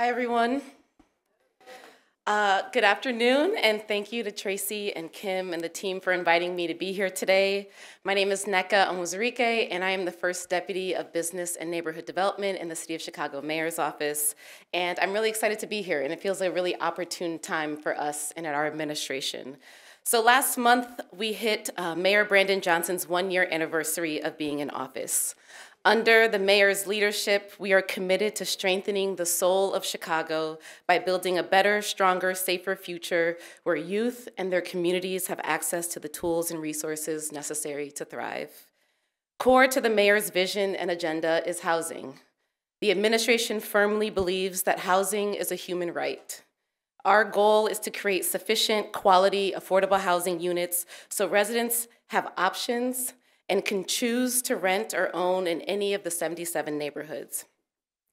Hi, everyone. Good afternoon, and thank you to Tracy and Kim and the team for inviting me to be here today. My name is Nneka Onwuzurike, and I am the first Deputy of Business and Neighborhood Development in the City of Chicago Mayor's Office. And I'm really excited to be here, and it feels like a really opportune time for us and at our administration. So last month, we hit Mayor Brandon Johnson's one-year anniversary of being in office. Under the mayor's leadership, we are committed to strengthening the soul of Chicago by building a better, stronger, safer future where youth and their communities have access to the tools and resources necessary to thrive. Core to the mayor's vision and agenda is housing. The administration firmly believes that housing is a human right. Our goal is to create sufficient, quality, affordable housing units so residents have options and can choose to rent or own in any of the 77 neighborhoods.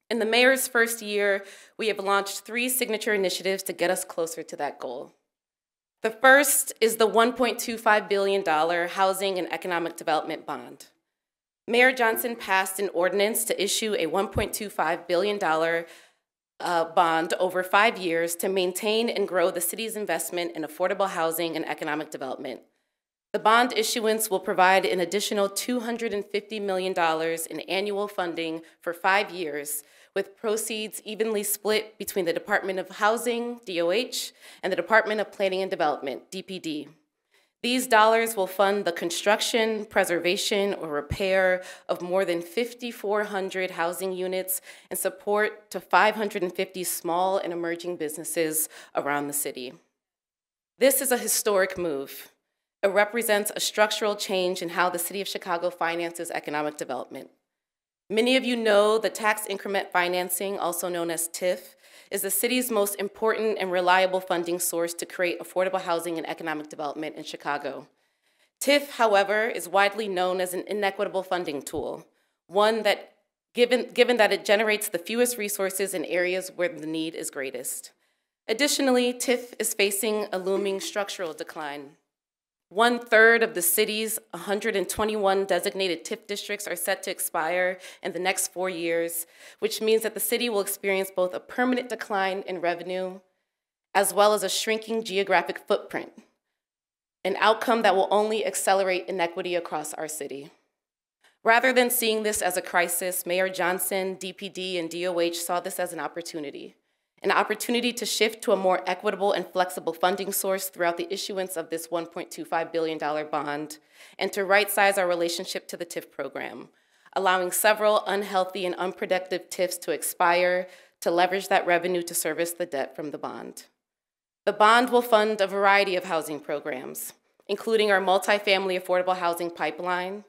In the mayor's first year, we have launched 3 signature initiatives to get us closer to that goal. The first is the $1.25 billion Housing and Economic Development Bond. Mayor Johnson passed an ordinance to issue a $1.25 billion bond over 5 years to maintain and grow the city's investment in affordable housing and economic development. The bond issuance will provide an additional $250 million in annual funding for 5 years, with proceeds evenly split between the Department of Housing, DOH, and the Department of Planning and Development, DPD. These dollars will fund the construction, preservation, or repair of more than 5,400 housing units and support to 550 small and emerging businesses around the city. This is a historic move. It represents a structural change in how the City of Chicago finances economic development. Many of you know the tax increment financing, also known as TIF, is the city's most important and reliable funding source to create affordable housing and economic development in Chicago. TIF, however, is widely known as an inequitable funding tool, one that, given that it generates the fewest resources in areas where the need is greatest. Additionally, TIF is facing a looming structural decline. 1/3 of the city's 121 designated TIF districts are set to expire in the next 4 years, which means that the city will experience both a permanent decline in revenue as well as a shrinking geographic footprint, an outcome that will only accelerate inequity across our city. Rather than seeing this as a crisis, Mayor Johnson, DPD, and DOH saw this as an opportunity to shift to a more equitable and flexible funding source throughout the issuance of this $1.25 billion bond, and to right-size our relationship to the TIF program, allowing several unhealthy and unproductive TIFs to expire to leverage that revenue to service the debt from the bond. The bond will fund a variety of housing programs, including our multifamily affordable housing pipeline.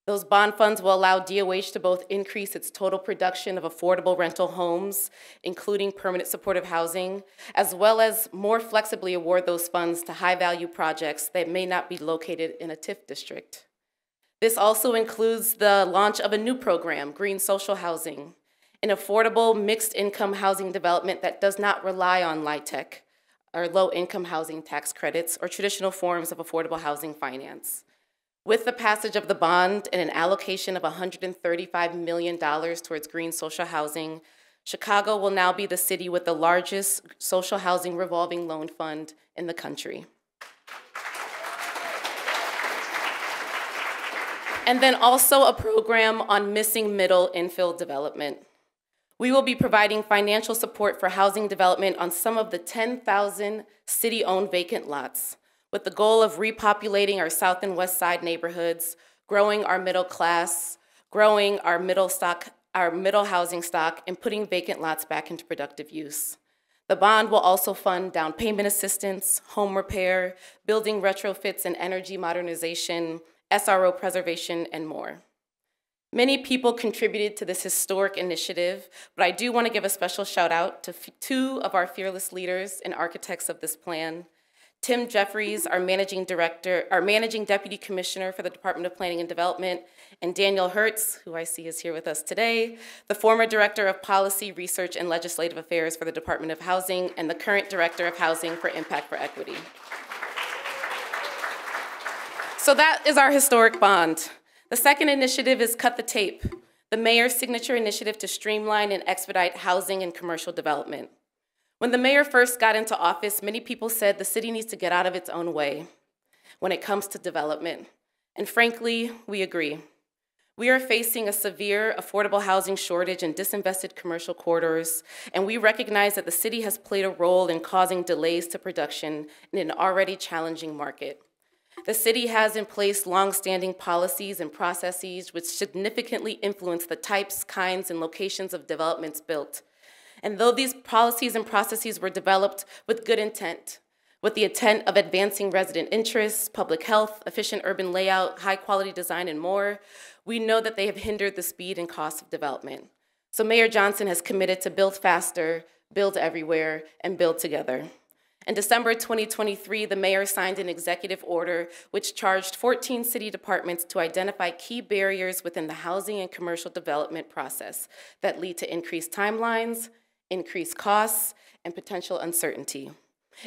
Those bond funds will allow DOH to both increase its total production of affordable rental homes, including permanent supportive housing, as well as more flexibly award those funds to high-value projects that may not be located in a TIF district. This also includes the launch of a new program, Green Social Housing, an affordable mixed-income housing development that does not rely on LIHTC, or low-income housing tax credits, or traditional forms of affordable housing finance. With the passage of the bond and an allocation of $135 million towards green social housing, Chicago will now be the city with the largest social housing revolving loan fund in the country. And then also a program on missing middle infill development. We will be providing financial support for housing development on some of the 10,000 city-owned vacant lots, with the goal of repopulating our South and West Side neighborhoods, growing our middle class, growing our middle housing stock, and putting vacant lots back into productive use. The bond will also fund down payment assistance, home repair, building retrofits and energy modernization, SRO preservation, and more. Many people contributed to this historic initiative, but I do want to give a special shout out to 2 of our fearless leaders and architects of this plan: Tim Jeffries, our managing deputy commissioner for the Department of Planning and Development, and Daniel Hertz, who I see is here with us today, the former director of policy, research, and legislative affairs for the Department of Housing, and the current director of housing for Impact for Equity. So that is our historic bond. The second initiative is Cut the Tape. the mayor's signature initiative to streamline and expedite housing and commercial development. When the mayor first got into office, many people said the city needs to get out of its own way when it comes to development. And frankly, we agree. We are facing a severe affordable housing shortage and disinvested commercial corridors, and we recognize that the city has played a role in causing delays to production in an already challenging market. The city has in place longstanding policies and processes which significantly influence the types, kinds, and locations of developments built. And though these policies and processes were developed with good intent, with the intent of advancing resident interests, public health, efficient urban layout, high-quality design, and more, we know that they have hindered the speed and cost of development. So Mayor Johnson has committed to build faster, build everywhere, and build together. In December 2023, the mayor signed an executive order which charged 14 city departments to identify key barriers within the housing and commercial development process that lead to increased timelines, increased costs, and potential uncertainty.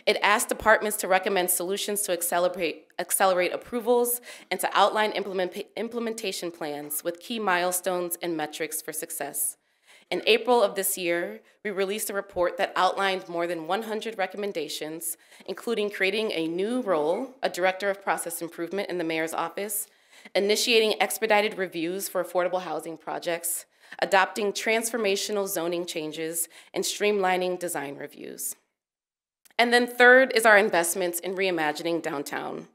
It asked departments to recommend solutions to accelerate approvals and to outline implementation plans with key milestones and metrics for success. In April of this year, we released a report that outlined more than 100 recommendations, including creating a new role, a director of process improvement in the mayor's office, initiating expedited reviews for affordable housing projects, adopting transformational zoning changes, and streamlining design reviews. And then third is our investments in reimagining downtown.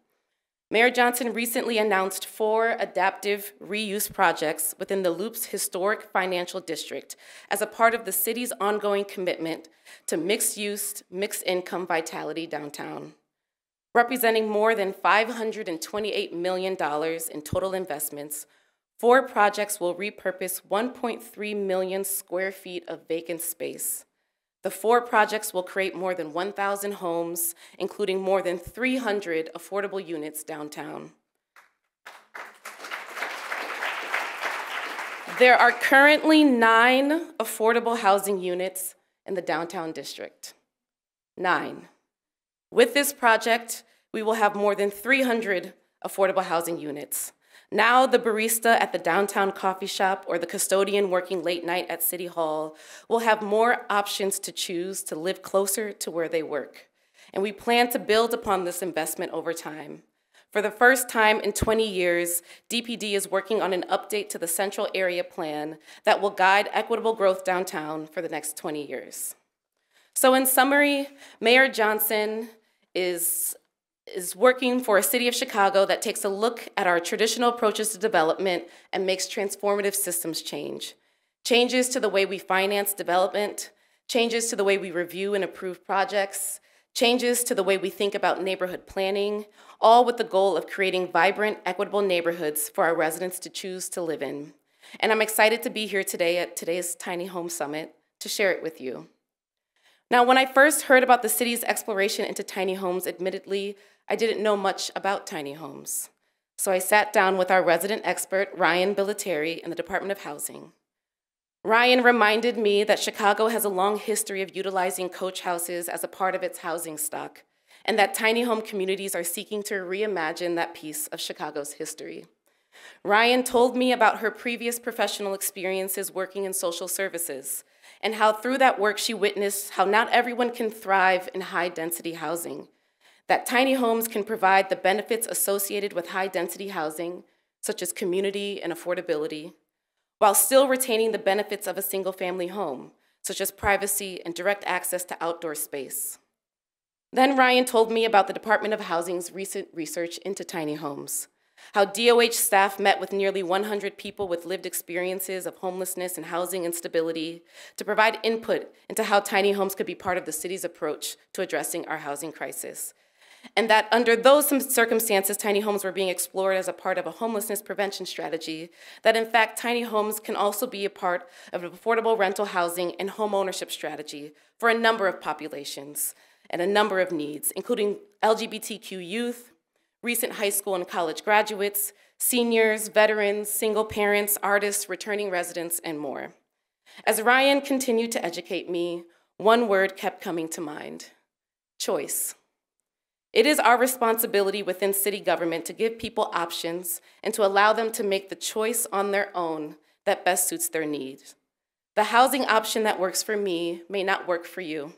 Mayor Johnson recently announced 4 adaptive reuse projects within the Loop's historic financial district as a part of the city's ongoing commitment to mixed-use, mixed-income vitality downtown. Representing more than $528 million in total investments, 4 projects will repurpose 1.3 million square feet of vacant space. The 4 projects will create more than 1,000 homes, including more than 300 affordable units downtown. There are currently 9 affordable housing units in the downtown district. 9. With this project, we will have more than 300 affordable housing units. Now the barista at the downtown coffee shop or the custodian working late night at City Hall will have more options to choose to live closer to where they work. And we plan to build upon this investment over time. For the first time in 20 years, Dpty is working on an update to the Central Area Plan that will guide equitable growth downtown for the next 20 years. So in summary, Mayor Johnson is working for a city of Chicago that takes a look at our traditional approaches to development and makes transformative systems change. Changes to the way we finance development, changes to the way we review and approve projects, changes to the way we think about neighborhood planning, all with the goal of creating vibrant, equitable neighborhoods for our residents to choose to live in. And I'm excited to be here today at today's Tiny Home Summit to share it with you. Now, when I first heard about the city's exploration into tiny homes, admittedly, I didn't know much about tiny homes. So I sat down with our resident expert, Ryan Dpty, in the Department of Housing. Ryan reminded me that Chicago has a long history of utilizing coach houses as a part of its housing stock, and that tiny home communities are seeking to reimagine that piece of Chicago's history. Ryan told me about her previous professional experiences working in social services, and how through that work she witnessed how not everyone can thrive in high-density housing, that tiny homes can provide the benefits associated with high-density housing, such as community and affordability, while still retaining the benefits of a single-family home, such as privacy and direct access to outdoor space. Then Ryan told me about the Department of Housing's recent research into tiny homes, how DOH staff met with nearly 100 people with lived experiences of homelessness and housing instability to provide input into how tiny homes could be part of the city's approach to addressing our housing crisis. And that under those circumstances, tiny homes were being explored as a part of a homelessness prevention strategy, that in fact, tiny homes can also be a part of an affordable rental housing and home ownership strategy for a number of populations and a number of needs, including LGBTQ youth, recent high school and college graduates, seniors, veterans, single parents, artists, returning residents, and more. As Ryan continued to educate me, one word kept coming to mind: choice. It is our responsibility within city government to give people options and to allow them to make the choice on their own, that best suits their needs. The housing option that works for me may not work for you.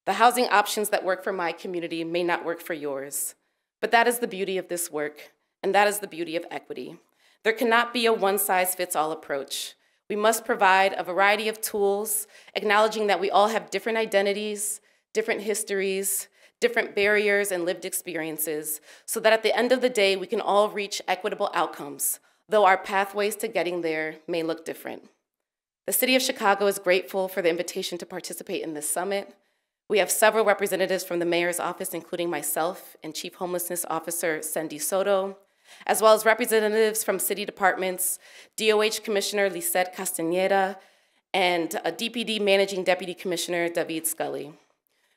The housing options that work for my community may not work for yours. But that is the beauty of this work, and that is the beauty of equity. There cannot be a one-size-fits-all approach. We must provide a variety of tools, acknowledging that we all have different identities, different histories, different barriers and lived experiences, so that at the end of the day, we can all reach equitable outcomes, though our pathways to getting there may look different. The City of Chicago is grateful for the invitation to participate in this summit. We have several representatives from the Mayor's office, including myself and Chief Homelessness Officer Cindy Soto, as well as representatives from city departments, DOH Commissioner Lisette Castañeda, and a DPD Managing Deputy Commissioner David Scully.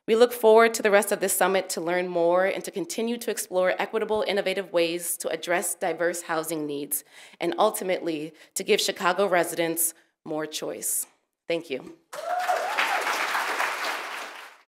We look forward to the rest of this summit to learn more and to continue to explore equitable, innovative ways to address diverse housing needs, and ultimately to give Chicago residents more choice. Thank you.